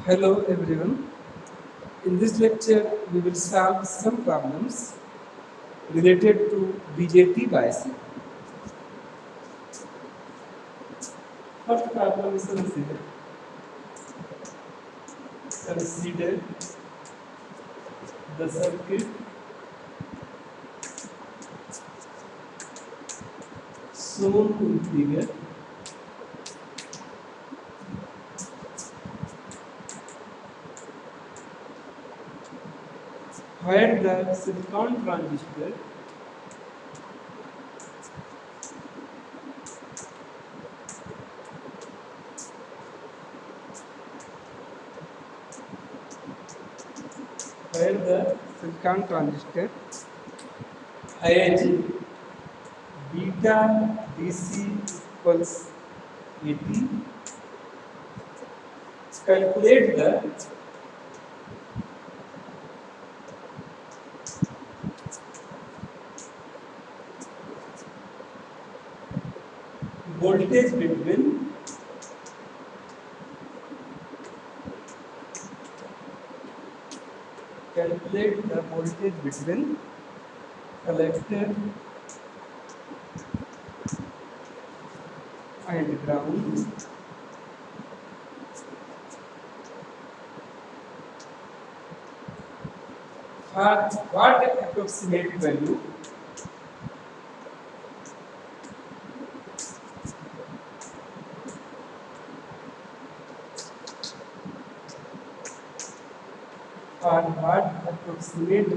Hello everyone. In this lecture, we will solve some problems related to BJT biasing. First problem is consider the circuit shown in figure where the silicon transistor has beta DC equals 80. Calculate the voltage between collector and ground. For what approximate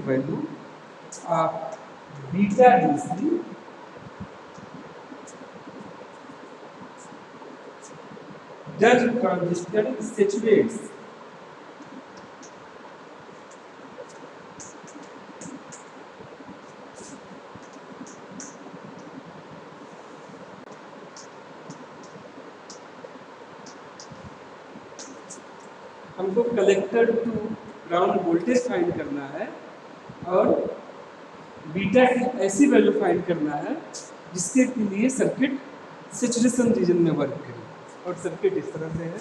value of beta DC does transistor saturates? हमको collector to ground voltage find करना है और beta की ऐसी value find करना है जिसके लिए सर्किट सैचुरेशन रीजन में वर्क करे। और सर्किट इस तरह से है।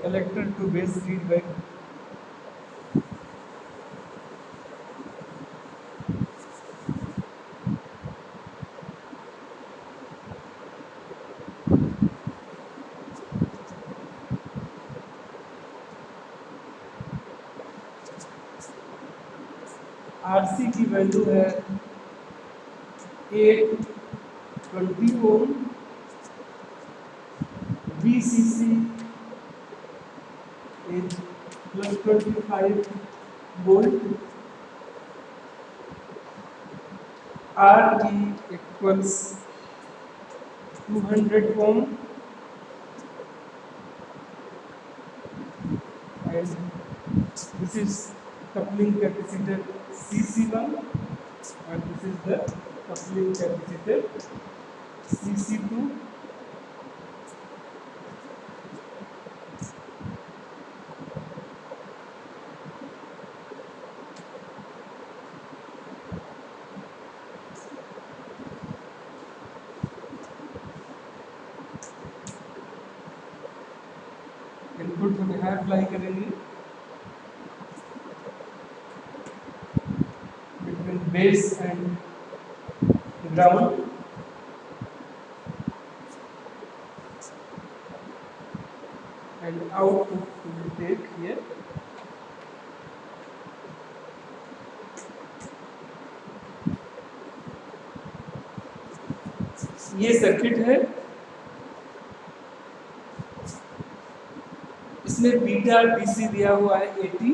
Collector to base feedback RC की वैल्यू है 820 ओम, VCC is plus 25 volt, RE equals 200 ohm, and this is coupling capacitor CC1 and this is the coupling capacitor CC2. Input हम यहाँ अप्लाई करेंगे between base and ground, and output we will take here. ये circuit है, इसमें beta DC दिया हुआ है 80,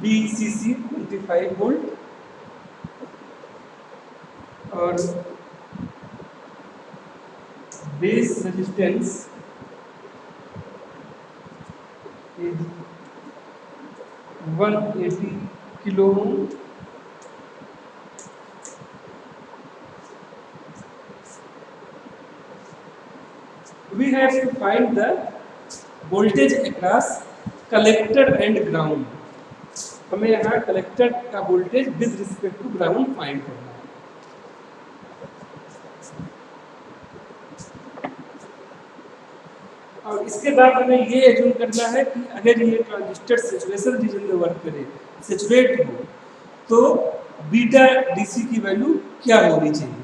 VCC 25 volt और base resistance AD 180 kilo ohm. We have to find the voltage across collector and ground। हमें यहाँ कलेक्टर का voltage with respect to ground find करना है। और इसके बाद हमें ये एज्यूम करना है कि अगर ये ट्रांजिस्टर सैचुरेशन रीजन में वर्क करे, सैचुरेट हो, तो बीटा डीसी की वैल्यू क्या होनी चाहिए।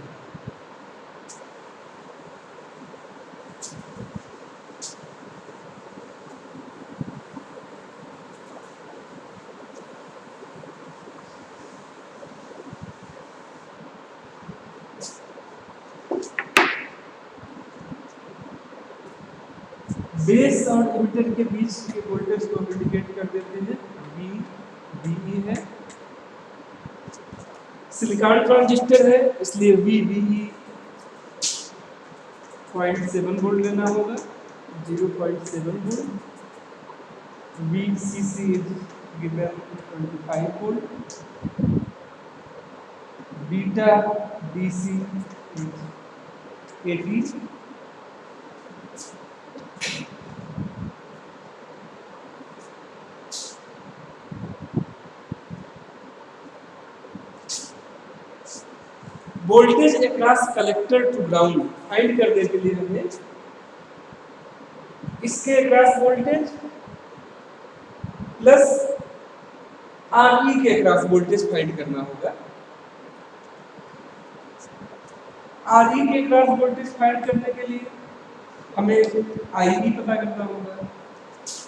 बेस और एमिटर के बीच के वोल्टेज को इंडिकेट कर देते हैं, VBE है। सिलिकॉन ट्रांजिस्टर है, इसलिए VBE 0.7 वोल्ट लेना होगा, 0.7 volt. VCC is given 25 volt. Beta DC is 80। Voltage across collector to ground find करने के लिए हमें इसके अक्रॉस वोल्टेज प्लस RE के अक्रॉस वोल्टेज फाइंड करना होगा। RE के अक्रॉस वोल्टेज फाइंड करने के लिए हमें IE पता करना होगा।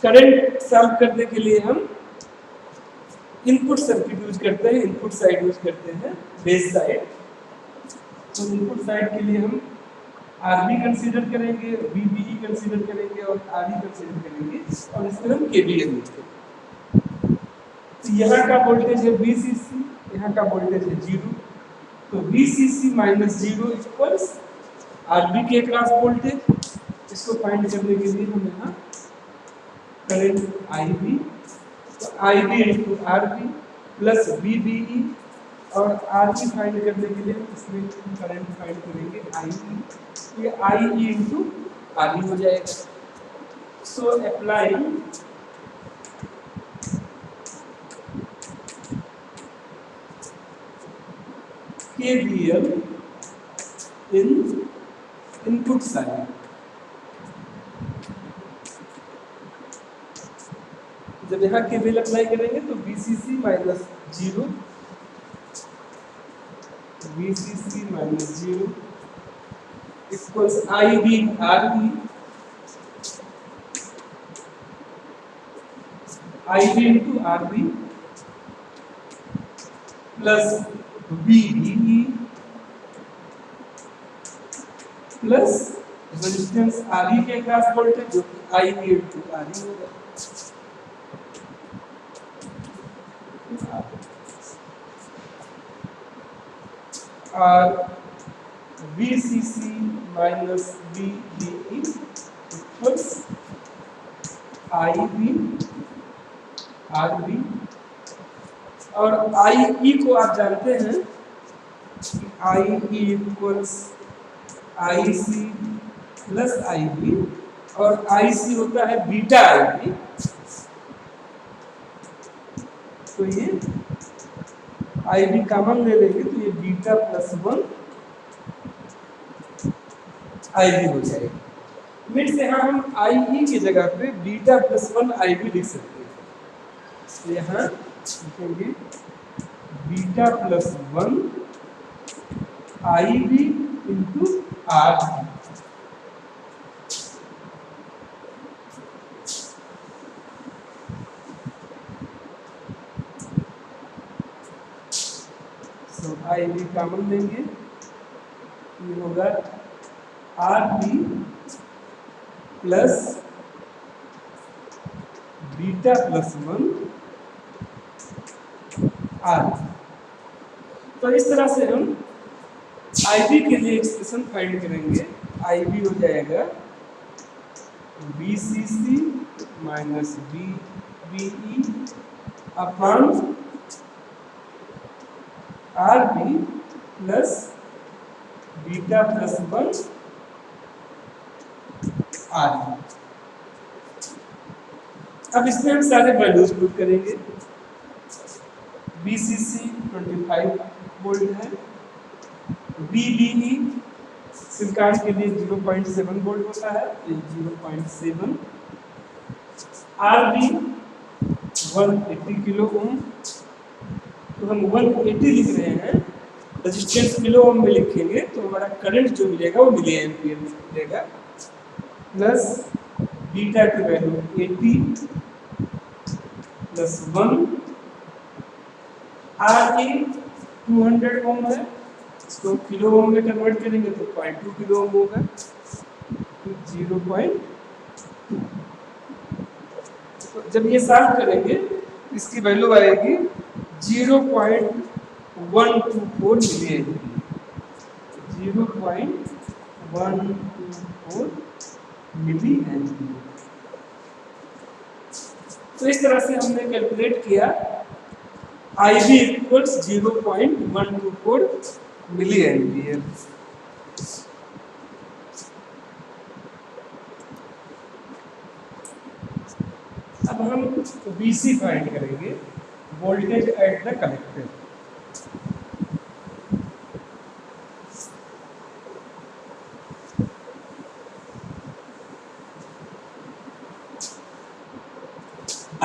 करंट सॉल्व करने के लिए हम इनपुट सर्किट यूज करते हैं, इनपुट साइड यूज करते हैं, बेस साइड। तो इनपुट साइड के लिए हम RB कंसीडर करेंगे, VBE कंसीडर करेंगे और RE कंसीडर करेंगे और इसमें हम KVL लिखेंगे। तो यहाँ का वोल्टेज है VCC, यहाँ का वोल्टेज है 0। तो VCC माइनस 0 इक्वल्स RB के क्रॉस वोल्टेज। इसको फाइंड करने के लिए हम यहाँ करंट IB, तो IB into RB plus VBE और RE फाइंड करने के लिए इसमें करंट फाइंड करेंगे IE, ये IE इंटू RE हो जाएगा। सो अप्लाइंग KVL इन इनपुट साइड। जब यहाँ KVL अप्लाई करेंगे तो VCC minus 0, VCC minus 0 equals IB RB, IB into RB plus VBE plus resistance RE के क्रॉस वोल्टेज जो कि IB इंटू RE होगा। और VCC minus VBE equals IB RB और IE को आप जानते हैं कि IE equals IC plus IB और IC होता है बीटा IB। तो ये IB कॉमन ले लेंगे तो ये बीटा प्लस 1 IB हो जाएगा। मीन्स यहाँ हम IE की जगह पे बीटा प्लस 1 IB लिख सकते हैं। तो यहाँ लिखेंगे beta plus 1 IB into RB। IB common लेंगे, ये होगा RB plus beta plus 1 RB। तो इस तरह से हम IB के लिए एक्सप्रेशन फाइंड करेंगे। IB हो जाएगा VCC minus B B E upon R B plus beta plus 1 R. अब इसमें हम सारे वैल्यूज पुट करेंगे। बीसीसी 25 वोल्ट है, बीबीई सिलिकॉन के लिए 0.7 वोल्ट होता है, तो 0.7, आरबी 180 किलो ओम, तो हम 180 लिख रहे हैं, रेजिस्टेंस किलो ओम में लिखेंगे तो हमारा करंट जो मिलेगा वो मिली एम्पियर में मिलेगा, प्लस बीटा की वैल्यू 80 प्लस 1, आर ए 200 ओम है, इसको किलो ओम में कन्वर्ट करेंगे तो 0.2 किलो ओम होगा, तो 0.2। तो जब ये सॉल्व करेंगे इसकी वैल्यू आएगी 0.124 मिली एम्पियर, 0.124 मिली एम्पियर। तो इस तरह से हमने कैलकुलेट किया IB इक्वल्स 0.124 मिली एम्पियर। अब हम VC फाइंड करेंगे, voltage at the collector.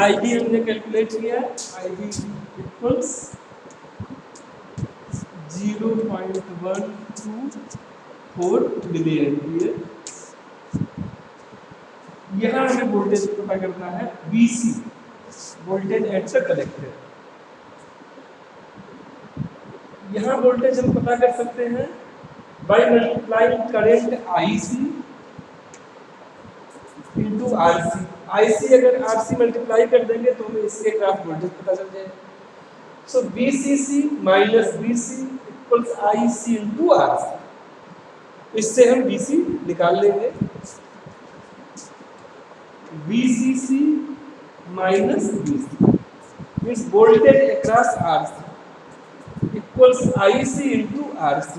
IB हमने कैलकुलेट किया, IB इक्वल्स 0.124 मिली एम्पियर। यहाँ हमें वोल्टेज पता करना है VC, voltage at the collector. यहाँ वोल्टेज हम पता कर सकते हैं by multiplying current IC into RC। IC अगर RC मल्टीप्लाई कर देंगे तो हमें इसके ग्राफ वोल्टेज पता चल जाएगा। सो VCC minus VC equals IC into RC। इससे हम VC निकाल लेंगे, VCC minus VC means voltage across RC equals IC into RC।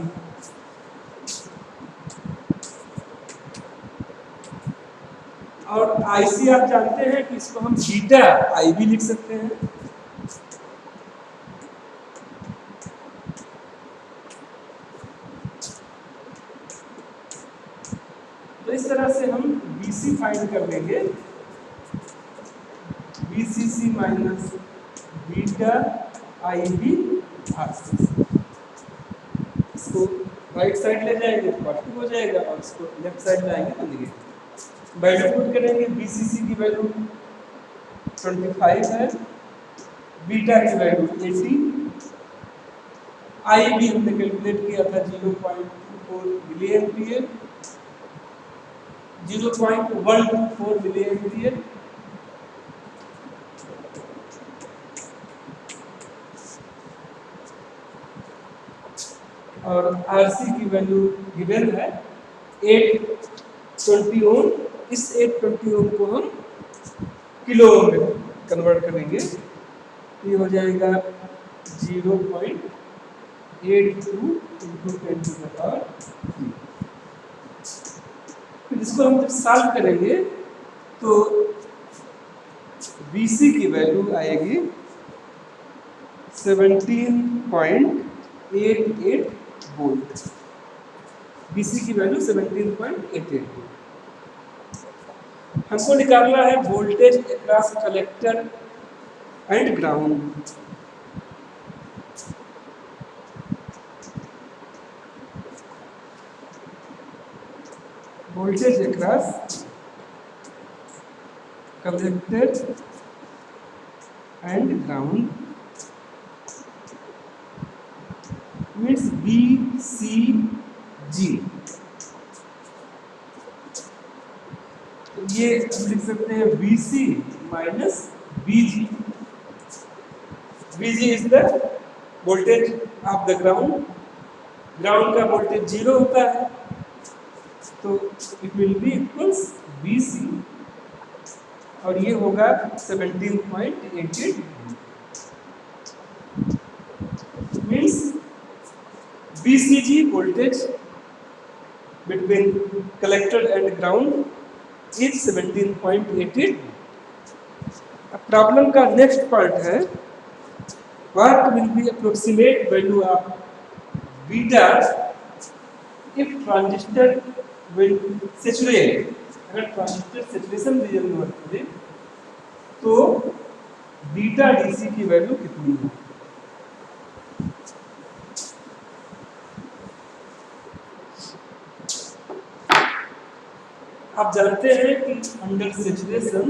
और IC आप जानते हैं कि इसको हम बीटा IB लिख सकते हैं। तो इस तरह से हम VC फाइंड कर लेंगे, VCC minus beta IB RC। इसको राइट साइड ले जाएंगे तो पॉजिटिव हो जाएगा और इसको लेफ्ट साइड लाएंगे तो नेगेटिव। वैल्यू पुट करेंगे, BCC की वैल्यू 25 है, बीटा की वैल्यू 80, IB हमने कैलकुलेट किया था 0.24 मिली एम्पियर, 0.124 मिली एम्पियर। और RC की वैल्यू गिवन है 820 ओम। इस 820 ओम को हम किलो ओम में कन्वर्ट करेंगे, ये हो जाएगा 0.82 इंटू 10 टू द पावर 3। फिर इसको हम जब सॉल्व करेंगे तो VC की वैल्यू आएगी 17.88 वोल्ट। VC की वैल्यू 17.88 वोल्ट। हमको निकालना है voltage across collector and ground. Voltage across collector and ground means BCG। ये हम लिख सकते हैं VC minus BG। VG is the voltage of the ground. Ground का वोल्टेज 0 होता है तो it will B equals VC और ये होगा 17.88 means BCG voltage between collector and ground is 17.88. अब प्रॉब्लम का नेक्स्ट पार्ट है what will be approximate value of beta if transistor will saturate. अगर ट्रांजिस्टर सैचुरेशन रीजन में वर्क करे तो बीटा डीसी की वैल्यू कितनी है? आप जानते हैं कि अंडर सैचुरेशन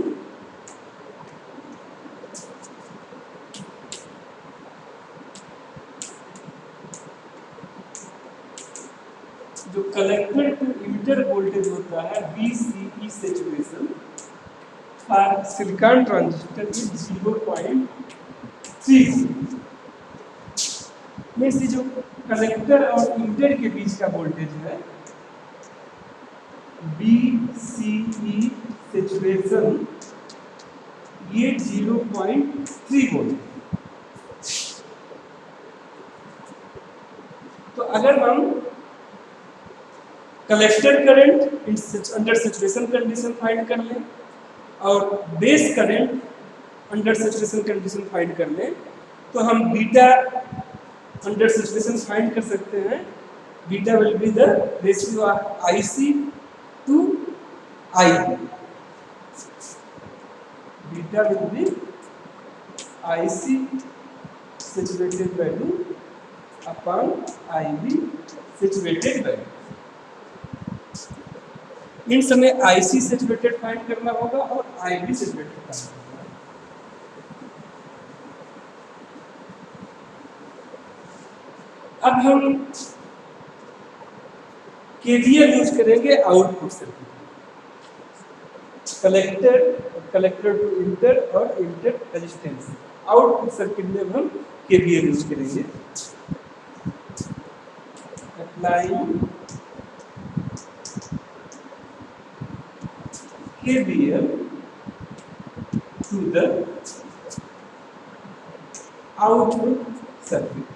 जो कलेक्टर टू इमिटर वोल्टेज होता है BCE saturation for silicon transistor is 0.3 में से जो कलेक्टर और इमिटर के बीच का वोल्टेज है BCE सैचुरेशन ये 0.3 वोल्ट। तो अगर हम collector current under saturation condition find कर लें और base current under saturation condition find कर लें तो हम बीटा अंडर सैचुरेशन फाइंड कर सकते हैं। Beta will be the ratio of IC to IB. Beta will be IC saturated value upon IB saturated value. इन समय IC सैचुरेटेड फाइंड करना होगा और IB सैचुरेटेड फाइंड करना होगा। अब हम KVL यूज करेंगे output circuit, collector to emitter और इंटर रेजिस्टेंस। आउटपुट सर्किट में हम KVL यूज करेंगे। Applying KVL to the output circuit.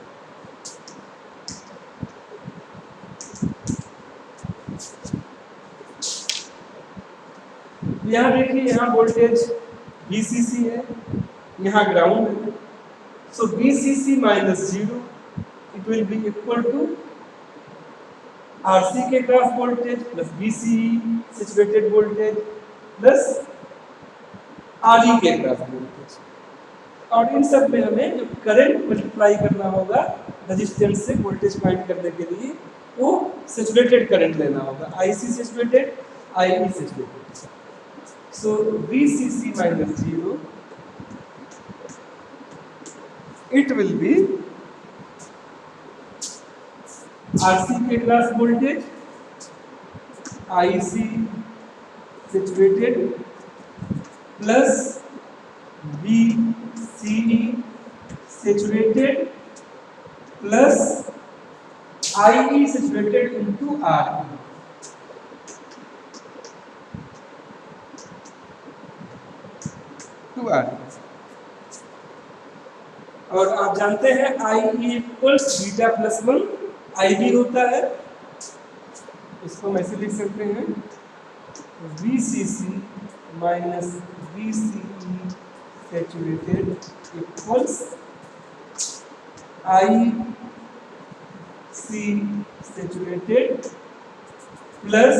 यहाँ देखिए, यहाँ वोल्टेज VCC है, यहाँ ग्राउंड है। So VCC minus 0 it will be equal to RC के cross voltage plus BCE saturated voltage plus RE के क्रॉस वोल्टेज। और इन सब में हमें जो करंट मल्टीप्लाई करना होगा रेजिस्टेंस से वोल्टेज फाइंड करने के लिए वो सैचुरेटेड करंट लेना होगा, IC saturated, IE saturated. So VCC minus 0 it will be RC के cross voltage IC saturated plus BCE saturated plus IE saturated into RE। और आप जानते हैं IE equals beta plus 1 IB होता है। इसको हम ऐसे लिख सकते हैं VCC minus BCE saturated equals IC saturated plus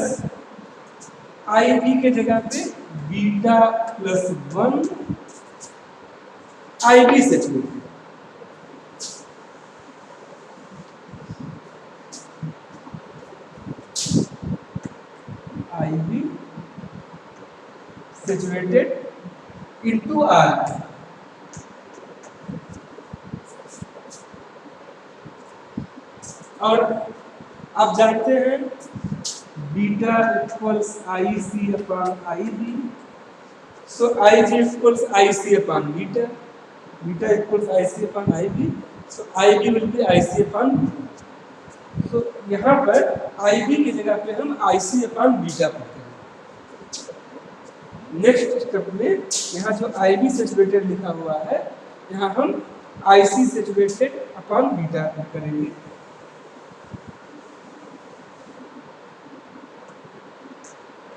IB के जगह पे beta plus 1 IB saturated. IB saturated into R। और आप जानते हैं beta equals IC upon IB। So IB equals IC upon beta, beta equals IC upon IB। So IB will be IC upon. तो यहाँ पर IB की जगह पे हम IC अपॉन बीटा पढ़ते हैं। नेक्स्ट स्टेप में यहाँ जो IB सैचुरेटेड लिखा हुआ है, यहाँ हम IC सैचुरेटेड अपॉन बीटा करेंगे।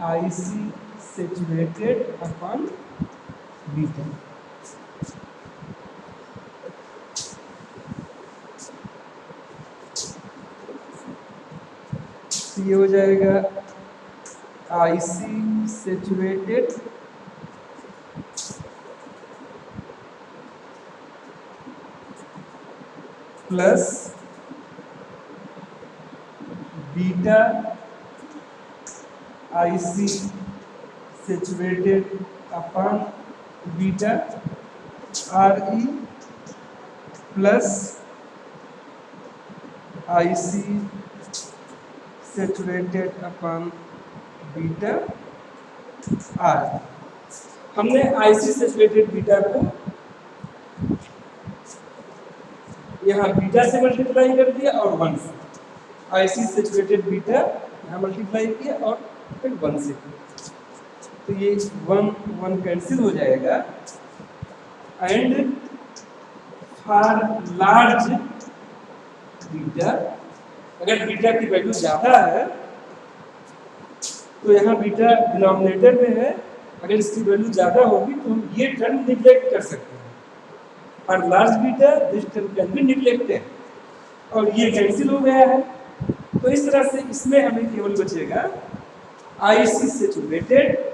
IC saturated upon beta. ये हो जाएगा IC saturated plus beta IC saturated upon beta RE plus IC saturated upon beta R। हमने IC सैचुरेटेड बीटा को यहाँ बीटा से मल्टीप्लाई कर दिया और 1 से। IC सैचुरेटेड बीटा यहाँ मल्टीप्लाई किया और फिर 1 से किया, तो ये 1 कैंसिल हो जाएगा। एंड फॉर लार्ज बीटा, अगर बीटा की वैल्यू ज़्यादा है तो यहाँ बीटा डिनोमिनेटर में है, अगर इसकी वैल्यू ज़्यादा होगी तो हम ये टर्म निग्लेक्ट कर सकते हैं। For large beta this term can be neglected, और ये कैंसिल हो गया है। तो इस तरह से इसमें हमें केवल बचेगा IC सैचुरेटेड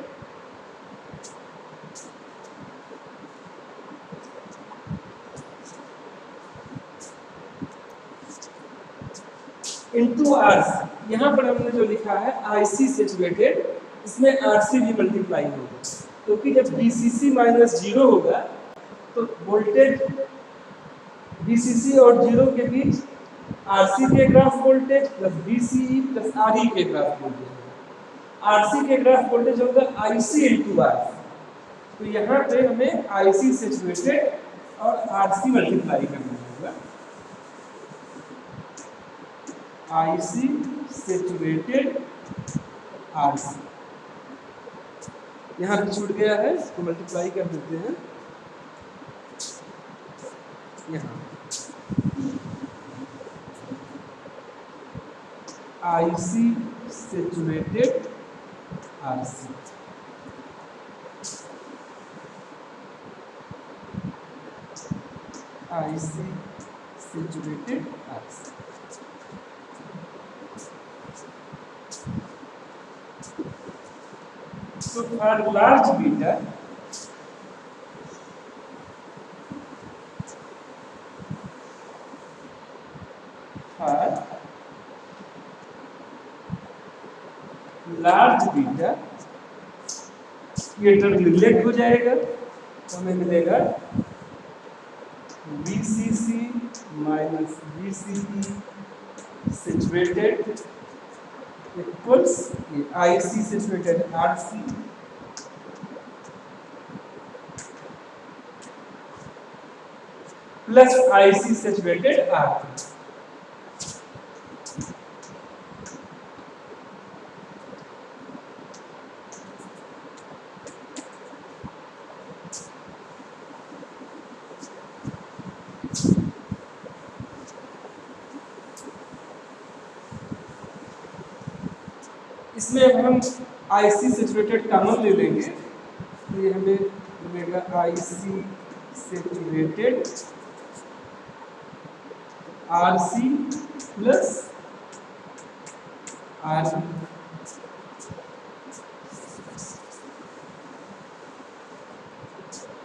इंटू RC। यहाँ पर हमने जो लिखा है IC सैचुरेटेड, इसमें RC भी मल्टीप्लाई होगा, क्योंकि जब BCC माइनस 0 होगा तो वोल्टेज BCC और 0 के बीच RC के graph voltage plus BCE plus RE के ग्राफ वोल्टेज, RC के ग्राफ वोल्टेज होगा IC इंटू RC। तो यहाँ पे हमें IC सैचुरेटेड और RC मल्टीप्लाई करना होगा। IC सैचुरेटेड RC यहाँ पे छूट गया है, इसको मल्टीप्लाई कर देते हैं यहाँ। IC saturated RC, IC saturated RC। So for large beta, large beta ये टर्म निग्लेक्ट हो जाएगा, तो हमें मिलेगा BCC minus BCE saturated equals IC saturated RC plus IC saturated RC। इसमें अब हम IC सैचुरेटेड कॉमन ले लेंगे, तो ये हमें मिलेगा IC saturated RC plus RE।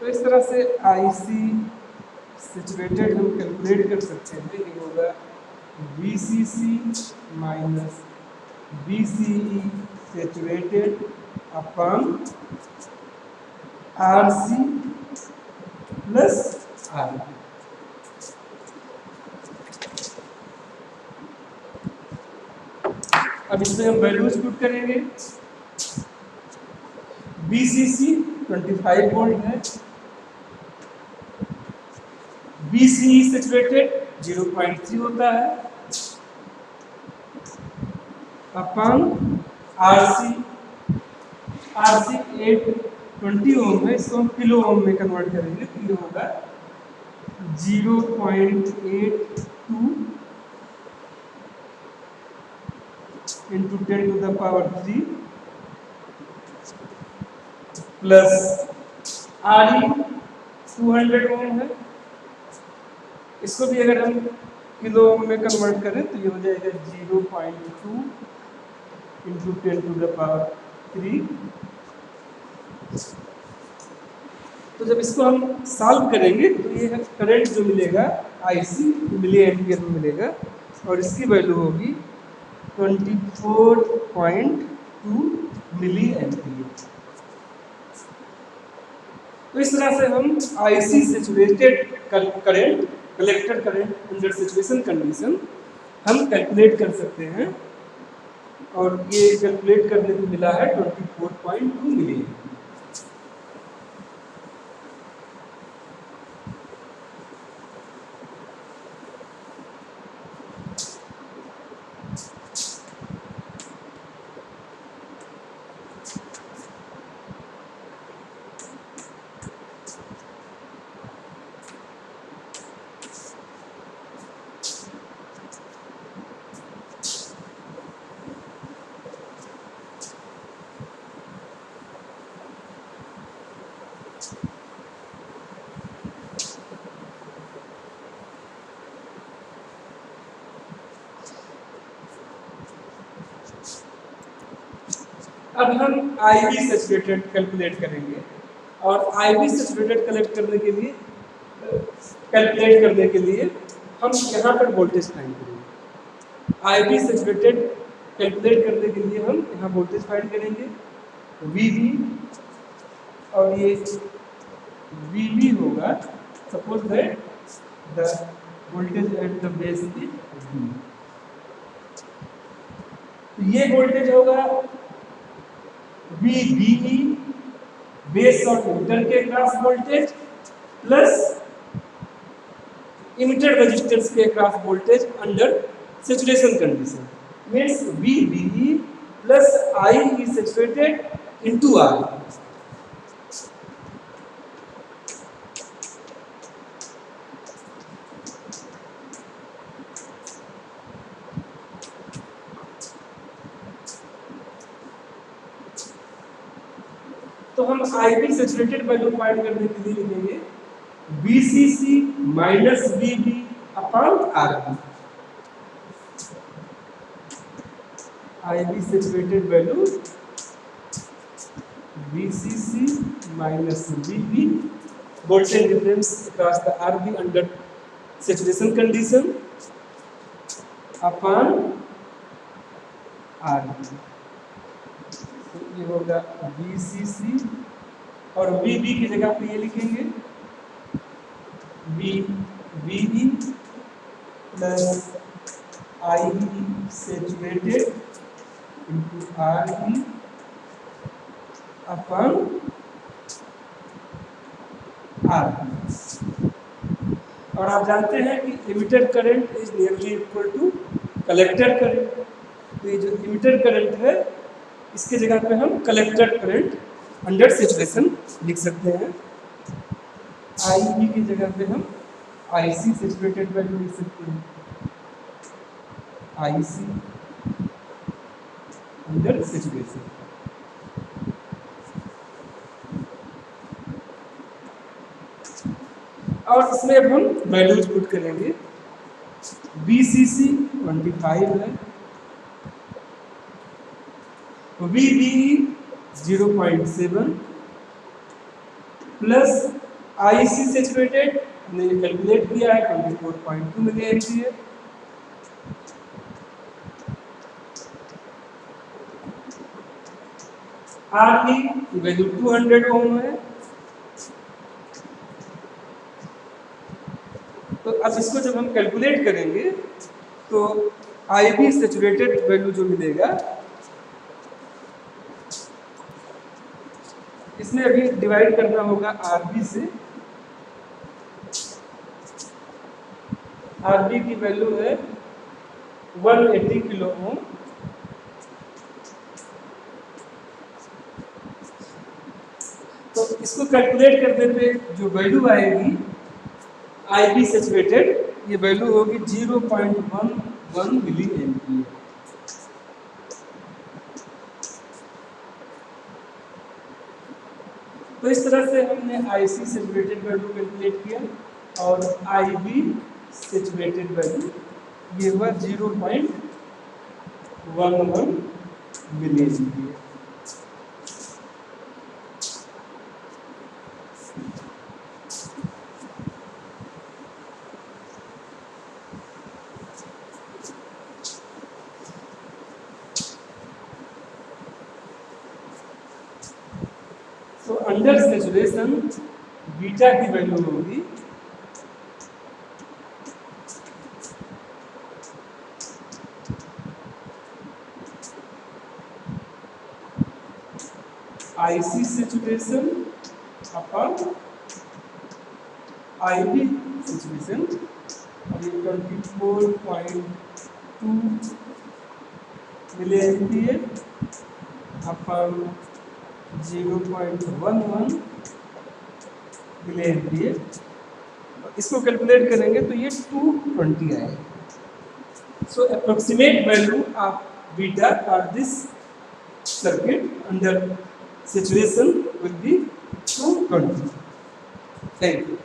तो इस तरह से IC सैचुरेटेड हम कैलकुलेट कर सकते हैं। ये होगा BCC minus BCE saturated upon RC plus RE। अब इसमें हम वैल्यूज पुट करेंगे। BCC 25 वोल्ट है, BCE सैचुरेटेड 0.3 होता है अपॉन RC 8 20 ओम है, इसको हम किलो ओम में कन्वर्ट करेंगे तो ये होगा 0.82 इंटू 10⁻³ प्लस RE 200 ओम है। इसको भी अगर हम किलो ओम में कन्वर्ट करें तो ये हो जाएगा 0.2 इंटू 10⁻³ तो जब इसको हम सॉल्व करेंगे तो ये करंट जो मिलेगा IC मिली एम्पियर में मिलेगा और इसकी वैल्यू होगी 24.2 मिली एम्पियर। तो इस तरह से हम IC saturated current, collector current under saturation condition हम कैलकुलेट कर सकते हैं और ये कैलकुलेट करने को मिला है 24.2 मिली एम्पियर। अब हम IB सैचुरेटेड कैलकुलेट करेंगे और IB सैचुरेटेड कैलकुलेट करने के लिए हम यहाँ पर वोल्टेज फाइंड करेंगे। IB सैचुरेटेड कैलकुलेट करने के लिए हम यहाँ वोल्टेज फाइंड करेंगे VB और ये VB होगा, suppose that the voltage at the base is V। तो ये वोल्टेज होगा VBE बेस और इमिटर के cross voltage plus emitter resistance के cross voltage under saturation condition means VBE plus IE saturated into R। तो हम IB saturated value find करने के लिए लिखेंगे VCC minus VB upon RB। IB saturated value VCC minus VB voltage difference across the RB under saturation condition upon RB। तो ये होगा VCC और VB की जगह पे ये लिखेंगे VBE plus IE saturated into RE upon RB। और आप जानते हैं कि emitter current is nearly equal to collector current. तो ये जो इमिटर करंट है इसके जगह पे हम कलेक्टर करंट अंडर सैचुरेशन लिख सकते हैं। IB की जगह पे हम IC सैचुरेटेड वैल्यू लिख सकते हैं, IC अंडर सैचुरेशन। और इसमें अब हम वैल्यूज पुट करेंगे। VCC 25 है, VBE 0.7 प्लस IC सैचुरेटेड हमने कैलकुलेट किया है 24.2 मिली एम्पियर। RE की वैल्यू 200 ओम है। तो अब इसको जब हम कैलकुलेट करेंगे तो IB सैचुरेटेड वैल्यू जो मिलेगा इसमें अभी डिवाइड करना होगा RB से। RB की वैल्यू है 180 किलो ओम। तो इसको कैलकुलेट करने पे जो वैल्यू आएगी IB सैचुरेटेड, ये वैल्यू होगी 0.11 मिली एम्पियर। तो इस तरह से हमने IC सैचुरेटेड वैल्यू कैलकुलेट किया और IB सैचुरेटेड वैल्यू ये हुआ 0.11 मिली एम्पियर। तो अंडर सैचुरेशन बीटा की वैल्यू होगी IC saturation upon IB saturation, और ये 24.2 milli ampere upon 0.11 milli ampere. इसको कैलकुलेट करेंगे तो ये 220 आएगा। So approximate value of beta for this circuit under saturation will be 220. Thank you.